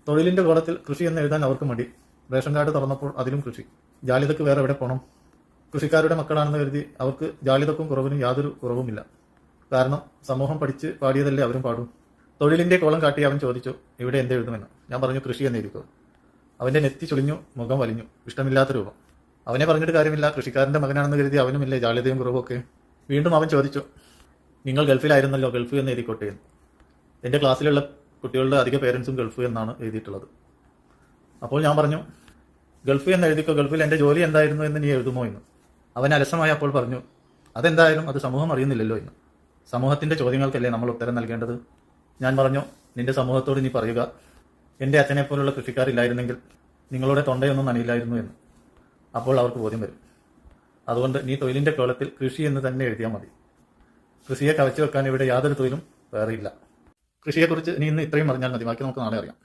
തൊഴിലിന്റെ കോളത്തിൽ കൃഷി എന്ന് എഴുതാൻ അവർക്ക് മടി. റേഷൻ കാർഡ് തുറന്നപ്പോൾ അതിലും കൃഷി. ജാള്യതയ്ക്ക് വേറെ എവിടെ പോകണം? കൃഷിക്കാരുടെ മക്കളാണെന്ന് കരുതി അവർക്ക് ജാള്യതക്കും കുറവിനും യാതൊരു കുറവുമില്ല. കാരണം സമൂഹം പഠിച്ച് പാടിയതല്ലേ അവരും പാടും. തൊഴിലിന്റെ കോളം കാട്ടി അവൻ ചോദിച്ചു, ഇവിടെ എന്ത് എഴുതുമെന്ന്. ഞാൻ പറഞ്ഞു, കൃഷി എന്നെഴുതിക്കോ. അവന്റെ നെറ്റി ചുളിഞ്ഞു, മുഖം വലിഞ്ഞു, ഇഷ്ടമില്ലാത്ത രൂപം. അവനെ പറഞ്ഞിട്ട് കാര്യമില്ല, കൃഷിക്കാരന്റെ മകനാണെന്ന് കരുതി അവനുമില്ലേ ജാള്യതയും കുറവൊക്കെ. വീണ്ടും അവൻ ചോദിച്ചു, നിങ്ങൾ ഗൾഫിലായിരുന്നല്ലോ, ഗൾഫ് എന്ന് എഴുതിക്കോട്ടെ എന്ന്. എൻ്റെ ക്ലാസ്സിലുള്ള കുട്ടികളുടെ അധിക പേരൻസും ഗൾഫ് എന്നാണ് എഴുതിയിട്ടുള്ളത്. അപ്പോൾ ഞാൻ പറഞ്ഞു, ഗൾഫ് എന്ന് എഴുതിക്കോ, ഗൾഫിൽ എൻ്റെ ജോലി എന്തായിരുന്നു എന്ന് നീ എഴുതുമോ എന്ന്. അവൻ അലസമായി അപ്പോൾ പറഞ്ഞു, അതെന്തായാലും അത് സമൂഹം അറിയുന്നില്ലല്ലോ എന്ന്. സമൂഹത്തിൻ്റെ ചോദ്യങ്ങൾക്കല്ലേ നമ്മൾ ഉത്തരം നൽകേണ്ടത്. ഞാൻ പറഞ്ഞു, നിന്റെ സമൂഹത്തോട് നീ പറയുക, എൻ്റെ അച്ഛനെ പോലുള്ള കൃഷിക്കാരില്ലായിരുന്നെങ്കിൽ നിങ്ങളുടെ തൊണ്ടയൊന്നും നനയില്ലായിരുന്നു എന്ന്. അപ്പോൾ അവർക്ക് ബോധ്യം വരും. അതുകൊണ്ട് നീ തൊഴിലിൻ്റെ കോളത്തിൽ കൃഷി എന്ന് തന്നെ എഴുതിയാൽ മതി. കൃഷിയെ കവച്ചു വെക്കാൻ ഇവിടെ യാതൊരു തൊഴിലും വേറെയില്ല. കൃഷിയെക്കുറിച്ച് നീ ഇന്ന് ഇത്രയും അറിഞ്ഞാൽ മതി, ബാക്കി നമുക്ക് നാളെ അറിയാം.